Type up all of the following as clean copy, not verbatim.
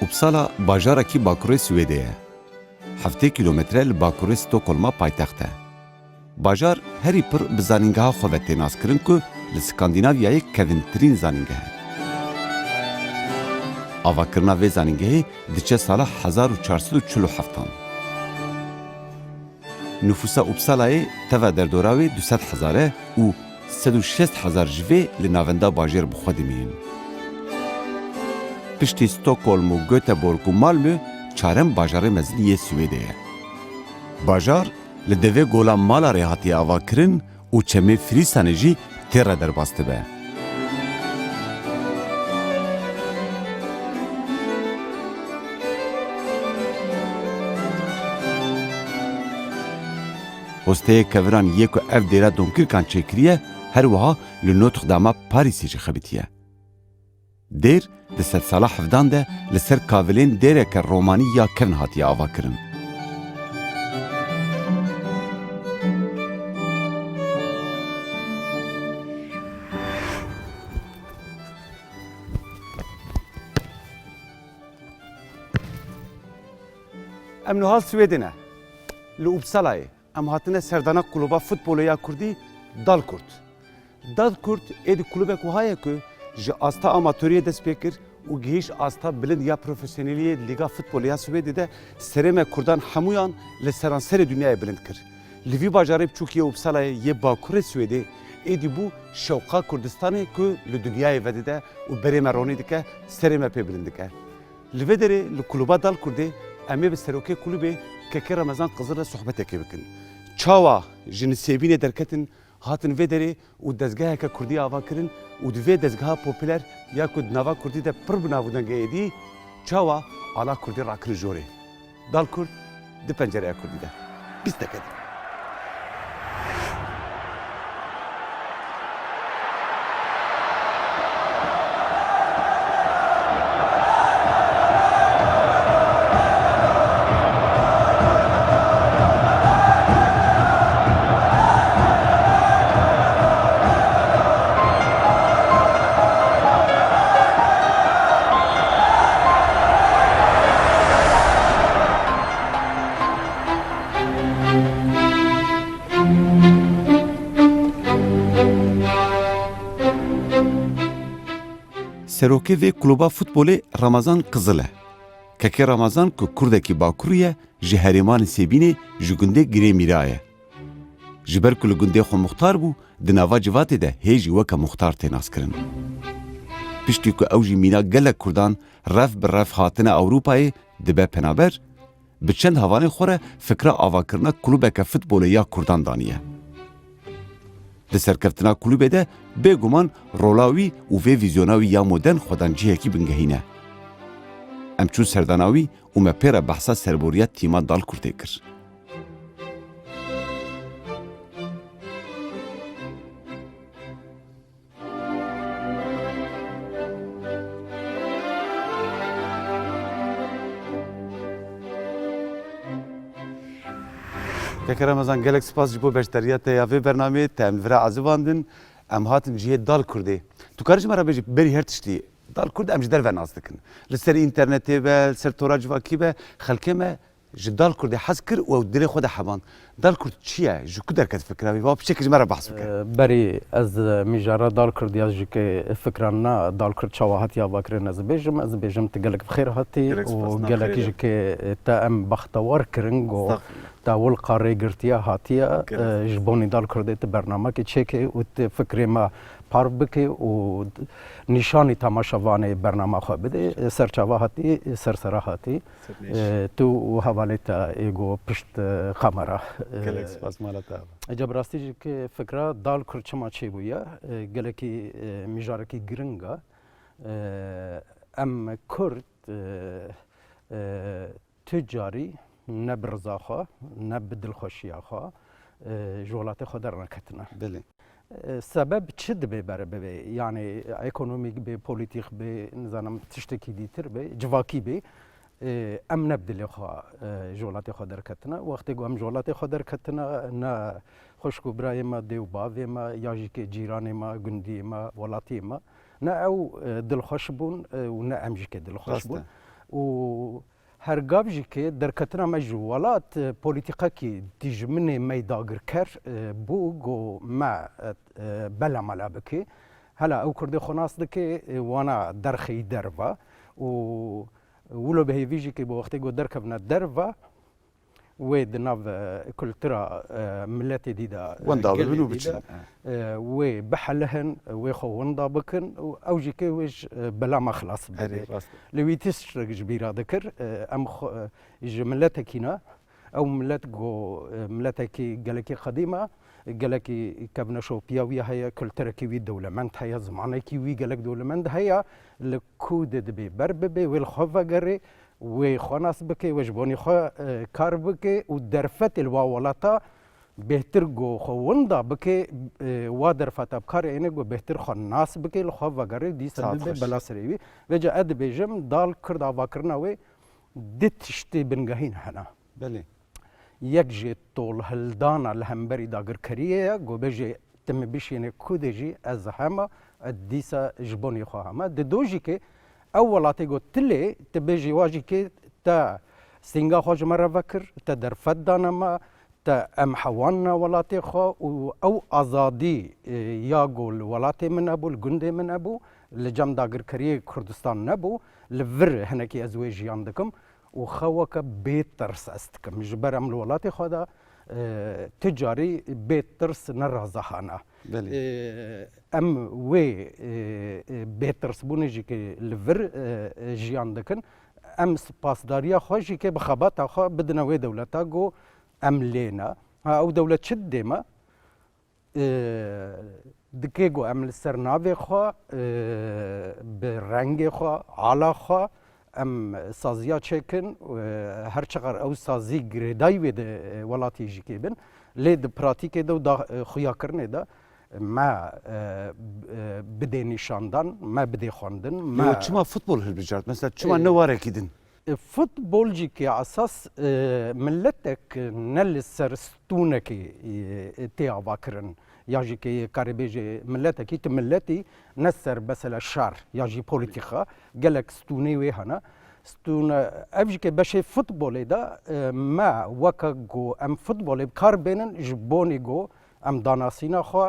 Uppsala bajarekî Bakurê Swêdê ye. 7 kilometre li Bakurê Stockholm'a paytext e. Bajar herî pir bi zanîngeha xwe ve tênaskirin ku li Skandinavyayê kevintirîn zanîngeh e. Avakirina vê zanîngehê diçe sala 1447. Nüfusa Uppsala'yê teva derdora wê 200,000 e û 160,000 ji vê li navenda bajêr bi xwe dimînin. Piştî Stockholm û Göteborg û Malmö çarem bajarê meziniyê Swêdê ye. Bajar li devê gola Malarê hatiye avakirin û çemê Frîsanê jî tê re derbas dibe. Hosteyê keviran yê ku ev dêra Donkirkan çêkiriye, her wiha li Notre Dame'a Parîsê jî xebitiye. Dêr di sedsala hevdan de li ser kavilên dêreke romanî ya kevn hatiye avakirin. Em niha Swêdê ne. Li Uppsalayê em hatine serdana kulüba futbolê ya Kurdî Dalkurd. Dalkurd êdî kulübek wiha ye ku ji asta amatöriyê dest pê kir û gihîş asta bilind ya profesyoneliyê Lîga Futbolê ya Swêdê de serê me Kurdan hemûyan li seranserê dunyayê bilind kir. Li vî bajarê biçûkê Uppsalayê yê Bakurê Swêdê êdî bû şewqa Kurdistanê ku li dunyayê vedide û berê me ronî dike, serê me pê bilind dike. Li vê derê li kulüba Dalkurdê em ê bi serokê kulübê Keke Ramazan Qızır re sohbetekê bikin. Çawa ji nisêbînê derketin hatin vê derê û dezgeheke Kurdî ava kirin û di vê dezgeha popüler ya ku di nava Kurdî de pir bi navûdengehê dî çawa ala Kurdî rakirin jorê. Dalkurd di pencereya Kurdî de. Bîstekê de. Serokê vê kulüba futbolê Ramazan Qızıl e. Keke Ramazan ku Kurdekî Bakurî ye ji herêma Nisêbînê ji gundê Girê Mîra ye. Ji ber ku li gundê xwe muxtar bû, di nava civatê de hê jî weke muxtar tê naskirin. Piştî ku ew jî mîna gelek Kurdan rev bi rev hatine Ewropayê dibe penaber, bi çend hevanê xwe re fikra avakirina kulübeke futbolê ya Kurdan daniye. Di serkeftina kulübê de bêguman rola wî û vê vîzyona wî ya modern xwedanciyekî bingehîne. Em çûn serdana wî û me pê re behsa serboriya tîma Dalkurtê kir. Keke Ramazan gelek spas ji bo beşderiya te ya vê bernameyê te em vira azivandin em hatin cihê Dalkurdê. Tu karî ji me re bêjî berî her tiştî Dalkurd em ji derve nas dikin. Li ser înternetê ve li ser tora civakî ve xelkê me ji Dalkurdê hez kir û ew dilê xwe de heban. Dalkurd çi ye? Ji ku derket fikra wî? Va piçekî ji me re behs bike. Berî ez mijara Dalkurd ya ji fikran na Dalkurd çawa hatiya vakirin ez bêjim. Ez bêjim te gelek xêr hatî û gelekî ji te em bextewar kirin got te wil qarê girtiye hatiye ji bonî Dalkurdê te bernamekê çêkê û te fikrê me parv bike û nîşanî temaşevanê bernama xwe bide. Serçava hatî, sersera hatî. Tu û hevalê te êgo pişt xemera. Gelek spas mala te. Ece bi rastî jî ke fikra Dalkurd çima çêbûye gelekî mijarekî giring e. Em Kurd tu carî ne bi riza xwe ne bi dilxweşiya xwe ji welatê xwe derneketine. Bilê. Sebeb çi dibe bere bibe? Yani ekonomik be, politik be, nizanim tiştekî dîtir be, civakî be. Em ne bi dilê xwe ji welatê xwe derketine. Wextê ku em ji welatê xwe derketine ne xweşk û birayê me, dê û bavê me, ya jî kê cîranê me, gundiyê me, welatiyê me ne ew dilxweş bûn û ne em jî kê dilxweş bûn. و هرگاو جی که در کتنا مجولات پولیتیکا کی دیجمن میداگر کر بو گو ما بلا ملا بکی هلا او کرده خناس دکی وانا درخی دروا و ولو به ویجی که با وقتی گو درکبنا دروا و دناف كولترا ملتي ديدا وندا بنو بتشن و بحلهن و خو وندا بكن او جي كي وش بلا ما خلاص لويتس جبيرا ذكر ام ملتكينا او ملتكي قالكي قديمه قالكي كابنا شوبيا ويا هي كولترا كي دولمنت هي زمانه كي قالك دولمنت هي لكود دبي برببي والخوفا قري و خاناس بکه و جبانی خو کار بکه و درفت الواولاتا بهتر گو خوندا بکه و درفت ابکار اینه گو بهتر خاناس بکه لخوا وگره دی سبب بلا سریوی و جا اد بیجم دال کرد آوا کرنا و دیت شتی بنگهین هنا بله یک جی طول هلدانا لهمبری داگر کریه گو بجی تم بشینه کود جی از همه دیسا جبانی خو همه دو که اولاتي قلت لي تبيجي واجي كي تا سينغا خوج مره فكر تا درفت دانما تا ام حوانا ولاتي خو او ازادي يا قول ولاتي من ابو الجندي من ابو لجم داغر كري كردستان نبو لفر هناكي ازواجي عندكم وخوك بيت ترس استكم جبر ام الولاتي خدا تجاري بيت ترس نرازحانا ام وی بهتر سبونه جی که لور جیان دکن ام سپاسداریا خوشی که بخابات آخا بدنا وی دولتا گو ام لینا او دولت چد دیما دکی گو ام لسرناوی خوا برنگ خوا علا خوا ام سازیا چکن هر چقدر او سازی گریدای وی ولاتی جی که بن لید پراتیک دو دا خویا کرنه دا ما بدي نشاندن ما بدي خواندن ما چما فوتبول هلبجارت مثلا چما نواره کیدن فوتبول جي كي اساس ملتك نل سرستونك تي افاكرن ياجي كي كاربيجي ملتك كي ملتي نسر بس الشار ياجي بوليتيكا قالك ستوني وي هنا ستون ابجي كي باش فوتبول دا ما وكا جو ام فوتبول بكار بينن جبوني جو ام داناسینا خو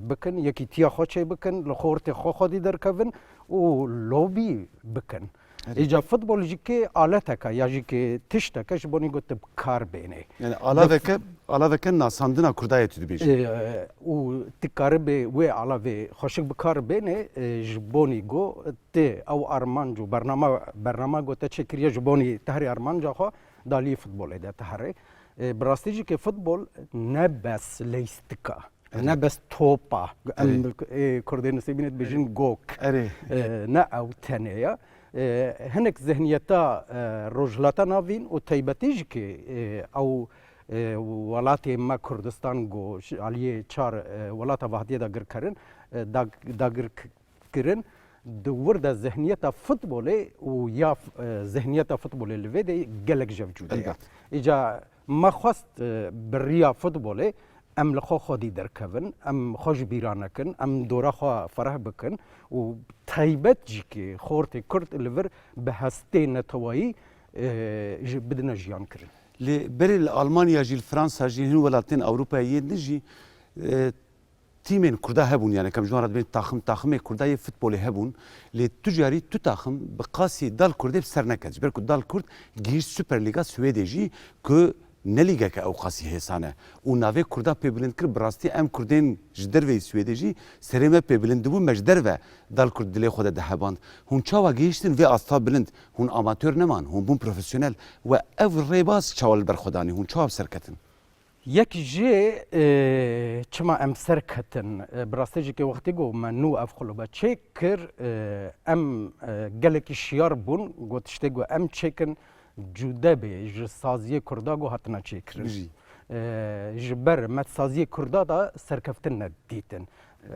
بکن یکی تیا خو چه بکن لخورت خو خودی درکون و لوبی بکن ایجا فوتبال جی که آلته یا جی که تشته کش بونی گوت بکار بینه yani alave nasandına kurdaya tüdü bir و تکار به و علاوه خوشک بکار بینه جبونی گو ته او ارمانجو برنامه گوت چه کریه جبونی تهری ارمانجا خو دالی فوتبال ده تهری براستيجي كي فوتبول نبس ليستكا نبس توبا كردين سيبينت بيجين جوك نا او تانية هناك ذهنيتا رجلاتا نافين وتيبتيجي كي او ولاتي ما كردستان جو عليه چار ولاتا وحدية داگر كرن داگر كرن دور دا ذهنيتا فوتبولي ويا ذهنيتا فوتبولي لفيدي جلك جوجودية إجا ما خواست بریا فوتباله ام لخو خودی درکون ام خوش بیرانکن ام دورا خو فرح بکن و تایبت جی که خورت کرد لور به هسته نتوایی بدنا جیان کرن لی بری آلمانیا جیل فرانسا جیل هنو ولاتین اوروپایی نجی تیمین کرده هبون یعنی کم جوانات بین تاخم کرده فوتبالی هبون لی تجاری تو تاخم بقاسی دال کرده بسر نکد جبر که دال کرد گیش سوپر لیگا سویدی جی که نلیگه که او قاسی حسانه و ناوی کرده پیبلند کرد براستی ام کردین جدر وی سویدی جی سریمه پیبلند بو مجدر و دال کرد دلی خود دهباند هون چاوا گیشتن وی آستا بلند هون آماتور نمان هون بون پروفیسیونل و او ریباز چاوال برخودانی هون چاوا سرکتن یک جی چما ام سرکتن براستیجی که وقتی گو منو اف خلوبه چه کر ام گلکی شیار بون گوتشته گو ام چکن جوده به سازی کردا گو هاتنا چه کرن جبر مت سازی کردا دا سرکفتن ندیتن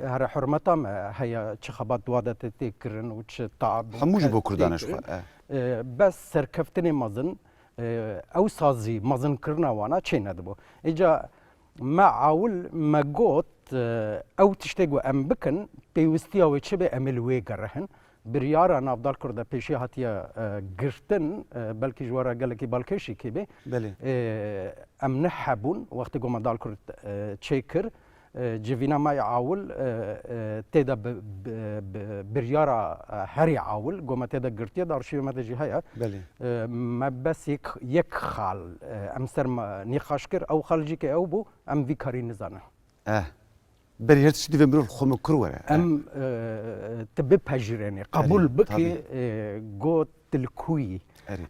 هر حرمتا هيا چه خبات دوادت تکرن و چه تعب هموش بو کردانش بس سرکفتن مازن او سازی مازن کرنا وانا چه ندبو ایجا ما عاول ما گوت او تشتگو ام بکن پیوستی او چه به عمل وی گرهن بریارا نافدال کرده پیشی هاتیه گرتن بلکه جوارا گلکی بالکشی که به بله ام نحبون وقتی گم دال کرد چیکر جوینا ما عاول تدا بریارا هری عاول گم تدا گرتیه دارشی ما تجی هیا بله ما بس یک خال ام سر نقاش کر او خالجی که او بو ام وی کاری نزانه بری هرتش دیو مرو خم کروره ام تبي بهجرني قبول بكي جو تلكوي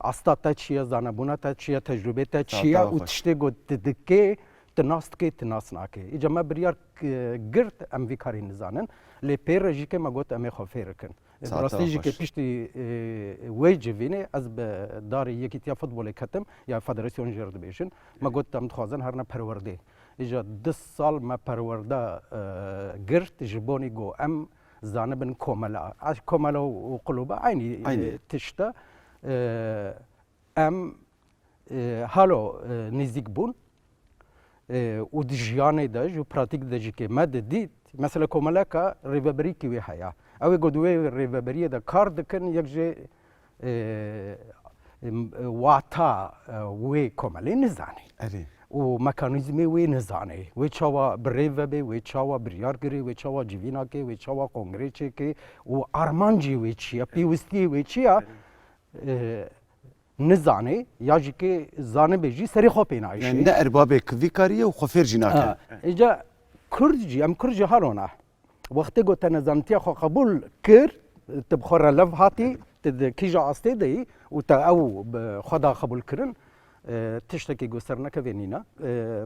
استا تشيا زانبونا تشيا تجربه تشيا وتشتي جو تدكي تناستكي تناسناكي اجا ما بريار گرت ام في كاري نزانن لي بيرجي كي ما قلت ام خفيركن براستيجي كي بيشتي ويجفيني از داري يكي تيا فوتبول كتم يا فدراسيون جرد بيشن ما قلت ام تخوازن هرنا پرورده اجا 10 سال ما پرورده گرت جبوني جو ام زانبن كوملا كوملا وقلوبه عيني تشتا ام هالو نزيك بون ودجياني دج وبراتيك دج كي مد ديت مثلا كوملا كا ريفابريكي وي حياه او يقدوي ريفابريه دا كارد كن يجي واتا وي كومالي نزاني وميكانيزمي وي نزاني وي تشاوا بريفابي وي تشاوا بريارغري وي تشاوا جيفيناكي وي تشاوا كونغريتشيكي وارمانجي وي تشيا بيوستي وي تشيا نزاني ياجيكي زاني بيجي سري خوبينايشي يعني ده اربابك فيكاريه وخفير جيناك اجا كردجي ام كردجي هالونا وقتی گو تنظامتی خو قبول کر تبخور لف هاتی تد کیجا استی دی و تا او خدا قبول کرن تشتکی گو سرنا کوینینا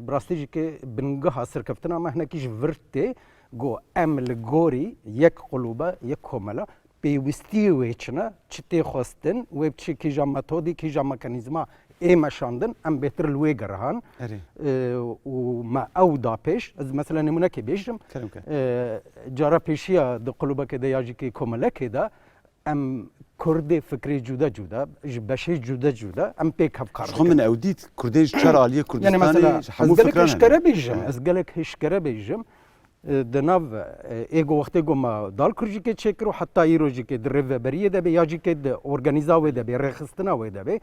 براستیجی که بنگه سر کفتنا ما هنا کیج ورته گو امل گوری یک قلوبه یک کملا پیوستی ویچنا چتی خواستن و چی کیجا متودی کیجا مکانیزما مشاندن ام بهتر لوی گرهان و ما او دا پیش از مثلا نمونه که بیشم جارا پیشیا د قلوبه که دیاجی که کمله که دا ام کرد فکری جدا جدا بشی جدا جدا ام پیک هف کار شو من اودیت کردیش چرا عالیه کردستانی یعنی مثلا از گلک هشکره بیجم از گلک هشکره بیجم دناف ایگو وقتی گو ما دال کرجی که چکرو حتی ایروجی که در ریوبریه ده بی یاجی که ارگانیزاوی ده بی رخستناوی ده بی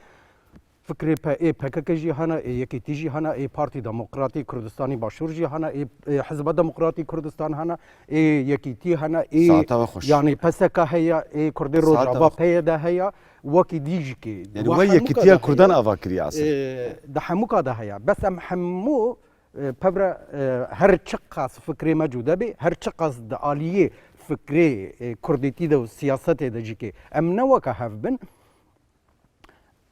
فکری PKK جی هانا یکی جی هانا پارتی دموکراتی کردستانی باشور جی هانا حزب دموکراتی کردستان هانا یکی هانا یعنی PSK هيا کردی روجاوا پیدا هيا وکی دیج کی یعنی وی یکی کردان آوا کری اصلا ده حموکا ده هيا بس ام حمو پبر هر چقاس فکری موجوده بی هر چقاس د عالیه فکری کردیتی ده و سیاست ده جی کی ام نوکا هفبن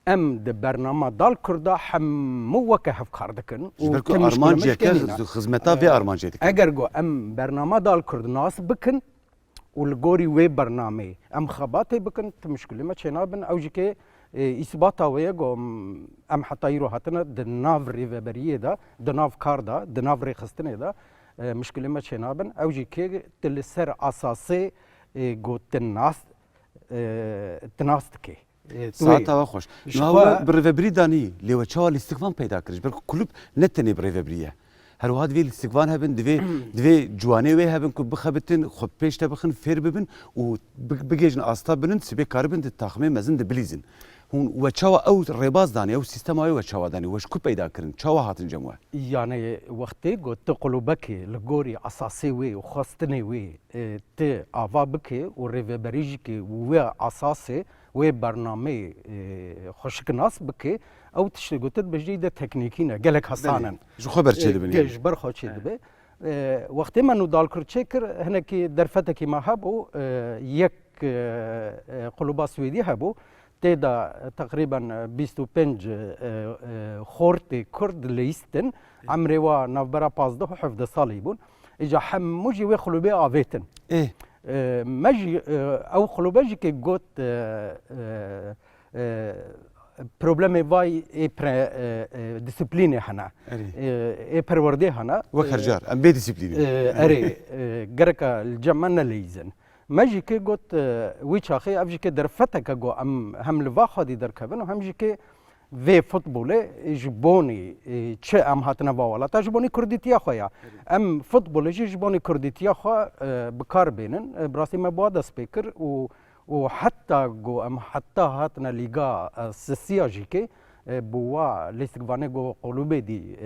ام د برنامه دال کرده همو وکه هف کار دکن و ارمانجی که خدمتا وی ارمانجی دکن اگر گو ام برنامه دال کرد ناس بکن و لگوری وی برنامه ام خباته بکن تمشکلی ما چنا بن او جی که اثباتا وی گو ام حتی ایرو هاتنا د ناف ریوبریه دا د ناف کار دا د ناف ریخستنه دا مشکلی ما چنا بن او جی که تل سر اساسی گو تناست که ساعتها وخوش نهوا بريفبري داني اللي وتشاو الاستقفان پیدا کرج بر کلوب نتنی بريفبريه هر واد وی الاستقفان هبن دوی جوانه وی هبن کو بخبتن خب پیش تبخن فیر ببن و بگیجن استا بنن سبي کاربن د تخمه مزن د بلیزن هون وتشاو او رباز داني او سيستم او وتشاو داني وش کو پیدا کرن چاو هاتن جمع يعني وقتی گو تقلبك لگوری اساسی وی و خواستنی وی ت آوا بك و ريفبريج کی و اساسي و برنامه خوشکناس بکه او تشتگوتت بجدید تکنیکینه گلک حسانن جو خبر چه دبنی گش بر خو چه دبه وقتی منو دال کر چکر هنه کی درفته کی ما هبو یک قلوبا سویدی هبو تدا تقریبا 25 خورت کرد لیستن عمری و نوبرا 15 و 17 سالی بون اجا حموجی و قلوبی آویتن مجي او خلوباجي كي قوت بروبلمي فاي ديسيبليني هنا بروردي هنا وخرجار ام بي ديسيبليني اري غركا الجمعنا ليزن مجي كي قوت ويتشاخي افجي كي درفتك جو ام هم لفا خدي دركبن وهم جي كي في فوتبول جبوني چه ام هاتنا والا تا جبوني كرديتيا خويا ام فوتبول جبوني كرديتيا خو بكار بينن براسي ما بودا سبيكر وحتى جو ام حتى هاتنا ليغا سياجيكي بوا ليستغفاني جو قلوبي دي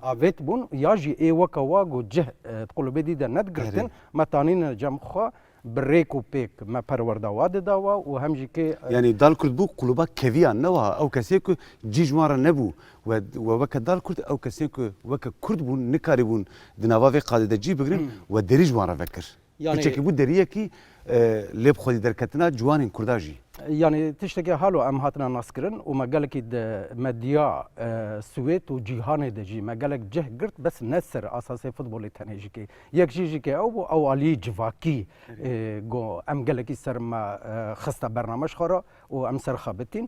افيت بون ياجي اي وكا واغو جه قلوبي دي ده ندغرتن ما تانين جمخوا بريكو بيك ما پروردا واد داوا وهمجي كي يعني دالكرد بو قلوبا كفيان نوا او كسيكو جي جوار نبو ووكا دالكرد او كسيكو وكا كرد بون نكاري بون دناوا في قاده جي بغرين ودري جوار فكر يعني تشكي بو دريه كي لب خودي دركتنا جوان كرداجي يعني تشتكي حالو ام هاتنا ناسكرن وما قالك مديا سويت وجيهان دجي ما قالك جه قرت بس نسر اساسي فوتبول تنيجيكي يك جيجيكي او علي جفاكي جو ام قالك سر ما خسته برنامج خرا وام سر خابتين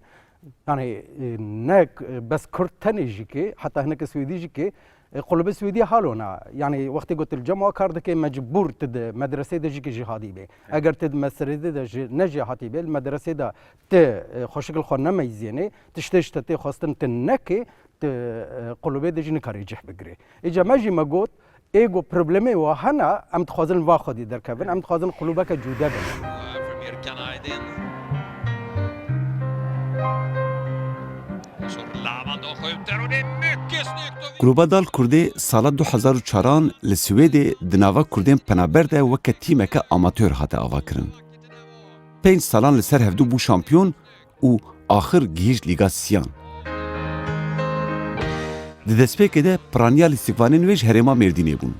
يعني ناك بس كرت تنيجيكي حتى هناك سويديجيكي قلوب السويدية حالونا يعني وقت قلت الجامعة كاردك مجبور تد مدرسة دجيك جهادي به اگر تد مسرده دج نجي هاتي به المدرسة دا ت خوشكل خونه ميزينه تشتش تي خواستن تنكي ت قلوب دجي نكاري جه بگري اجا ماجي مگوت ايگو پروبلمي وهنا ام تخوازن واخدي در كبن ام تخوازن قلوبك جوده بن Gruba dal Kurdê sala 2004 li Swêdê di nava Kurdên penaber de weke tîmeke amatör hate avakirin. 5 salan li ser hevdû bû şampiyon û axir gihîşt Lîga Siyan. Di destpêkê de piraniya lîstikvanên wê ji herêma Mêrdînê bûn.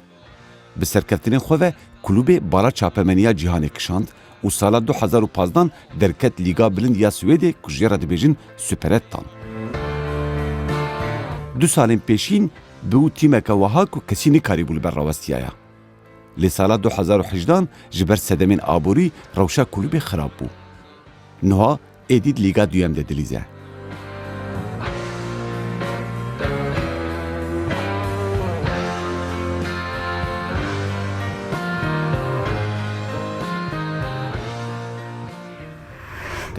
Bi serkeftinên xwe ve kulûbê bala çapemeniya cîhanê kişand û sala 2015 derket Lîga Bilind ya Swêdê ku jê re dibêjin Süperettan. 2 salên pêşîn bi û tîmeke wiha ku kesî nikarî bû li ber rawestiyaya. Lê sala 2018 ji ber sedemên aborî rewşa kulûbê xirab bû. Niha êdî di Lîga Duyem de dilîze.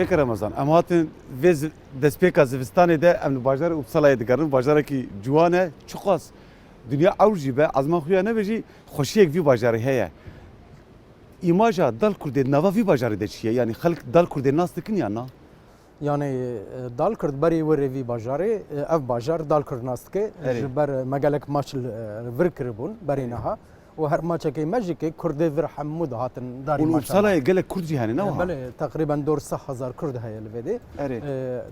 كيك رمضان ام هاتن فيز دسبيكا زفستاني ده ام باجار وبصلاي دغرن باجار كي جوانه چقاس دنيا اوجي به ازما خويا نه بيجي خوشيك في باجار هي ايماجا دال كرد نوا في باجار ده شي يعني خلق دال كرد الناس تكن يعني يعني دال كرد بري وري في باجاري اف باجار دال كرد ناستكي جبر مقالك ماتش فركربون برينها وهر ماتش كي ماجيكي كرد فر حمود هاتن داري ماتش وبصلاي قال لك كرد يعني نوها بله تقريبا دور 6000 كرد هي الفيدي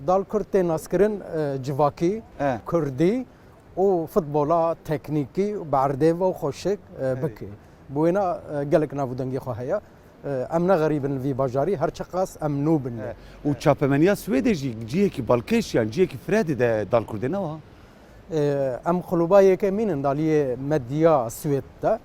دال كرد ناسكرين جواكي كردي وفوتبولا تكنيكي وبعرديف وخوشك بكي بوينا قال لك نافودنجي خو هيا امنا غريبن في باجاري هر شقاس امنوبن وتشابمانيا سويدي جيكي بالكيش يعني جيكي فريدي دال كرد نوها ام خلوبایه که مینن دالیه مدیا سویتا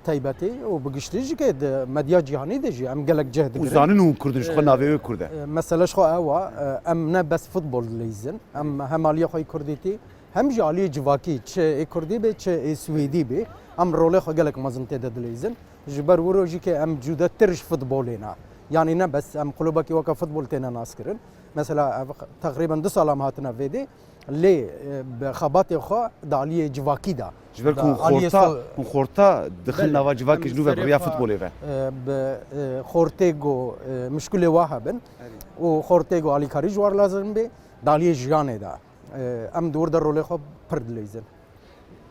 تایبتی و بگشتیجی که مدیا جهانی دیجی ام گلک جهد گره وزانن هم کردش خو ناوی کرده مثلا شو اوا ام نه بس فوتبول لیزن ام همالیه خوی کردیتی هم جالی جواکی چه کردی به چه سویدی به ام روله خو گلک مازنته دد لیزن جبر وروجی که ام جوده ترش فوتبولینا يعني نه بس ام قلوبك وكا فوتبول تينا ناسكرن مثلا تقريبا 2 سال هاتنا فيدي لي بخباتي خو داليه جواكي دا جبركم خورتا دخلنا واجواكي جنوب بريا فوتبول ايفا خورتيغو مشكله واهبن وخورتيغو علي كاري جوار لازم بي داليه جيانه دا ام دور درولي خو برد ليزن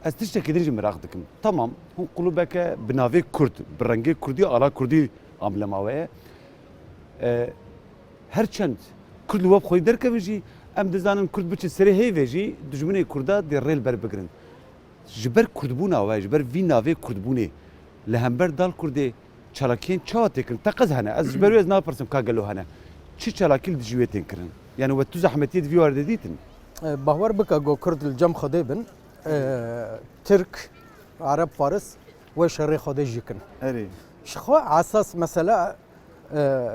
از تشتكي درجه مراقدكم تمام هم قلوبك بنافي كرد برنجي كردي على كردي املماوي هرچند کرد لواب خوی درکویجی ام دزانن کرد بچه سری هیویجی دجمنه کردا در ریل بر بگرن جبر کردبونا و جبر وی ناوی کردبونه لهمبر دال کرده چالاکین چاوت کردن تقز هنه از جبر از ناپرسم کاغلو هنه چی چالاکیل دجویتین کردن یعنی و تو زحمتیت وی وارد دیتن باور بکا گو کرد الجم خدیبن ترک عرب فارس و شرق خدی جیکن اری شخو اساس مثلا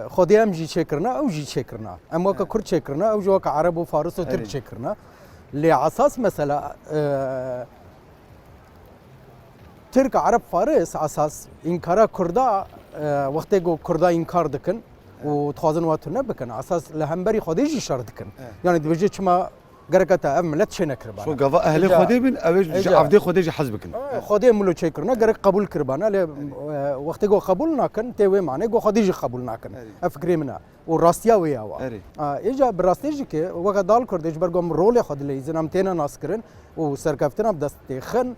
خودی ام جی چکرنا او جی چکرنا ام وکا کرد چکرنا او جو وکا عرب و فارس و ترک چکرنا لاساس مثلا ترک عرب فارس اساس انکارا کردا وقتی گو کردا انکار دکن و تخوازن واتو نبکن اساس لهمبری خودی جی شر دکن یعنی دوجه چما گرکه تا ام ملت چه نکربانه شو قضاء اهل إجا- خودي من اوج إجا- عفدي خودي جي حزبكن خودی ملو چه کرنا گرک قبول کربانه لی وقتی گو قبول نکن تیوی معنی گو خودی جی قبول نکن افکری منه و راستیا وی آوا أري. ایجا براستی جی که وقت دال کردش برگم رول خود لیزن هم تینا ناس کرن و سرکفتن هم دست تخن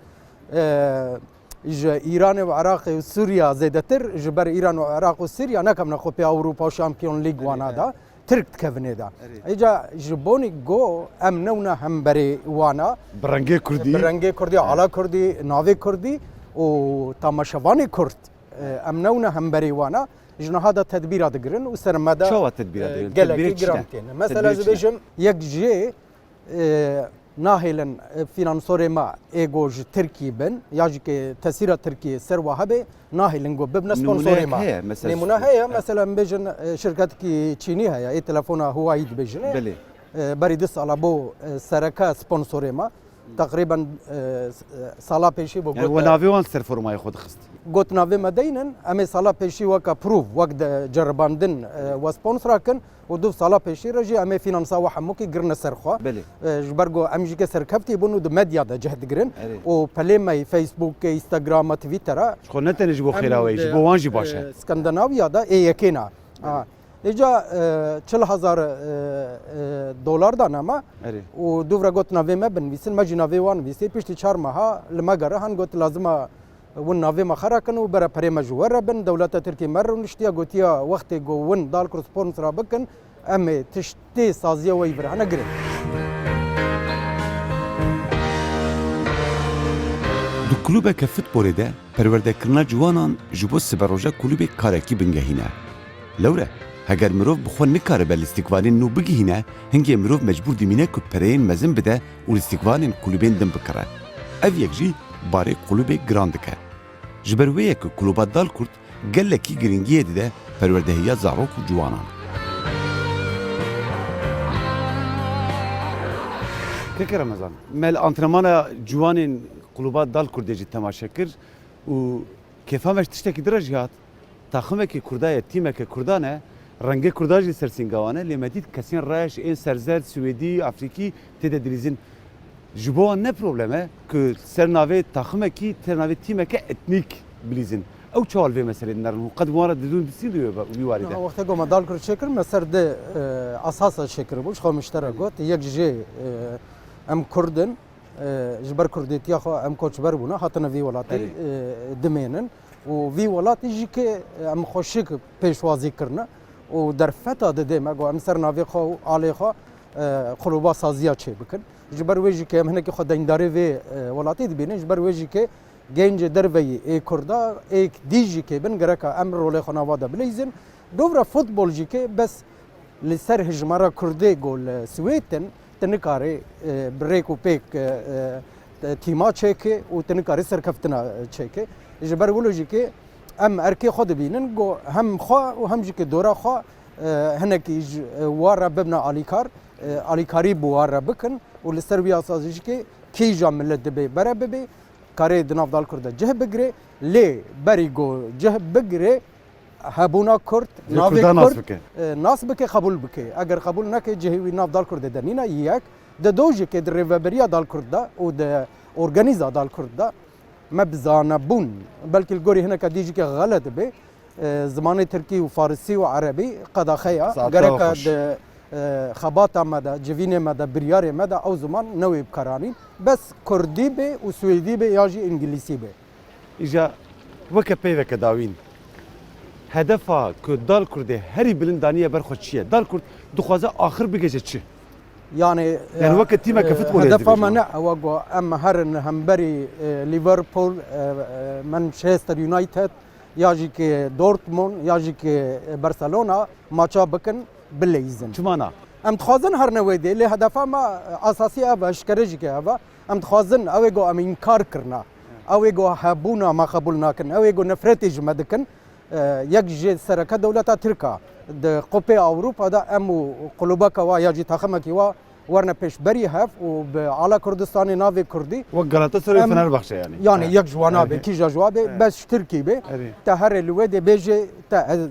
ایران و عراق و سوریا زیادتر جبر ایران و عراق و سوریا نکم نخو پی اروپا و شامپیون لیگ وانا دا ترک تکونه دا ایجا جبونی گو ام نونا هم بری وانا برنگي كردي برنگی کردی علا کردی ناوی کردی و تماشاوانی کرد ام نونا هم بری وانا جنهادا تدبیر دگرن و سرمدا شو التدبير هذا؟ گلکی تدبير گرامتین مثلا از بیشم یک جی ناهلن فینانسور ما ایگوج ترکی بن یا جی که تاثیر ترکیه سر وهبه ناهلن گو ببن سپانسور ما هي مثلا نمونه هيا مثلا بيجن شركات كي تشيني هيا اي تلفون هوايد بيجن بلي بري دس على بو سركا سبونسوري ما تقريبا صالا بيشي بو يعني ونافي وان سر فورما ياخذ خست قلت نافي مدينن امي صالا بيشي وكا بروف وقت جرباندن وسبونسراكن ودو صالا بيشي رجي امي فينانسا وحموكي قرنا سرخوا بلي جبرجو امجي كسر كفتي بونو د ميديا دا جهد قرن أري. وبليماي فيسبوك انستغرام تويتر شكون انت نجيبو خيراوي يجيبو وان جي باشا اسكندنافيا دا ای یکینا ایجا 40,000 دلار دا نما اري و دوورا گوت ناوی ما بنویسن مجی ناوی وان ویسی پشتی 4 ماها لما گره هن گوت لازمه ون ناوی ما خرا کنو برا پری مجوره بن دولت ترکی مر و نشتیا گوتیا وقت گو ون دال کر سپونسر بکن ام تشتی سازیه وی برهنه گرین دو کلوبک فوتبالی ده پروردهکرنا جوانان جبو سبروجه کلوبک کارکی بنگهینه. لوره هگر مروف بخون نکاره به الاستقبالین نو بگهینه هنگی مروف مجبور دیمینه که پرین مزن بده و الاستقبالین کلوبین دم بکره. او یک جی باره کلوبک گراندکه. جبرویه که کلوبات دال کرد گلکی گرینگیه ده پروردهیا زاروک و جوانان. كيك رمضان مال انترمان جوان قلوبات دال كردجي تماشا كر و كيفامش تشتكي درجات تاخمك كردايا تيمك كردانه رنگه كرداجي سرسنگاوانه لمديد كسين رايش ان سرزر سويدي افريقي تدا دريزين جبوان نه بروبلمه که سرناوی تاخمکی ترناوی تیمک اتنیک بلیزن او چوال في مثلا نرن قد وارد بدون بسيدو بيوارده وقت گم دال کرد شکر مسر ده اساس شکر بوش خو مشترک گوت یک جی ام کردن جبر کردیتیا خو ام کوچ بر بونا هاتن وی ولاتی دمینن و وی ولاتی جی که ام خوشک پیشوازی کرنا و در فتا ده ما گو ام سرناوی خو علی خو قلوبا سازیا چه بکن جبر ویجی که همه که خود دینداری وی ولاتی دبینن جبر ویجی که گنج دروی ای کردا ایک دیجی که بن گرکا امر رول خانواده بلیزن دوباره فوتبال جی که بس لسر هجمارا کرده گل سویتن تنکاری بریک و پیک تیما چکه و تنکاری سرکفتنا چکه جبر ولو جی که ام ارکی خود بینن گو هم خوا و هم جی که دورا خوا هنکی وارا ببنا آلیکاری بوارا بکن و لسر بیا سازی جی که کی جا ملت دبی برا ببی کاری دناف دال کرده جه بگیره لی بری گو جه بگیره هبونا کرد ناوی کرد ناس بکه قبول بکه اگر قبول نکه جهوی ناف دال کرده دنینا یک ده دوجه که در ریوبریا دال کرده و ده ارگانیزا دال کرده مبزانه بون بلکه الگوری هنه که دیجی که غلط به زمان ترکی و فارسی و عربی قدا خیا گره که خبات مده جوین مده بریار مده او زمان نوی بکارانی بس کردی به و سویدی به یا جی انگلیسی به ایجا وکه پیوه که داوین هدفا که دال کرده هری بلندانیه برخود چیه دال کرد دخوازه آخر بگیجه چی يعني وقت تيما كفوتبول هدفها منع وقو اما هرن همبري ليفربول مانشستر يونايتد ياجي كي دورتموند ياجي كي برشلونه ماتشا بكن بليزن چمانا ام تخوازن هر نويدي له هدفها ما اساسي ابا اشكرج كي ابا ام تخوازن او يگو ام انكار کرنا او يگو حبونا ما قبولنا كن او يگو نفرتج مدكن یک جي سرکه دولتا ترکا د قوپه اوروپا دا امو قلوبک و یا جی تخمکی و ورنه پیش بری هف و به علا کردستان ناوی کردی و غلطاسرای فنربخچه يعني یک جوانا به کی جوابه بس ترکی به تا هر الواد بیجه تا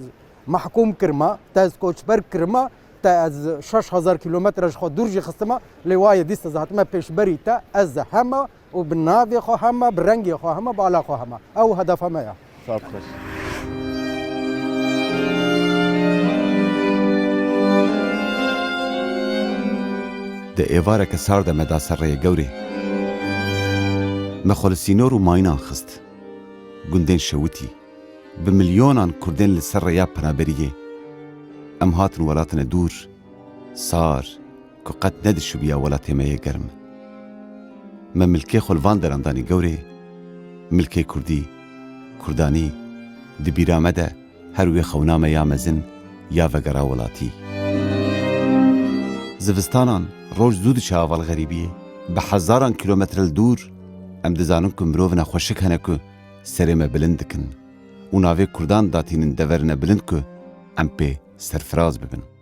محکوم کرما تا کوچ بر کرما حتی از 6000 کیلومترش خود دور جی خستما لوای دیست زهاتما پیشبری تا از همه و بناوی خو همه برنگی خو همه بالا خو همه او هدف همه یا ساعت خوش ده ایوارک سار ده مدا سر ری گوری مخلصینور و ماینان خست گندین شوتی بمليونان كردين لسر رياب پنابريه ام هاتن ولاتن دور صار كو قد ندشو بيا ولاتي ما يقرم ما ملكي خلفان درنداني قوري ملكي كردي كرداني دي بيرامده هروي خونامه يا مزن يا وقرا ولاتي زفستانان روج زود شاوال غريبيه بحزاران كيلومتر الدور ام دزانوكم مروفنا خوشك هنكو سرمه بلندكن و ناوی کردان داتینن دورنه بلند که ام پی سرفراز ببن.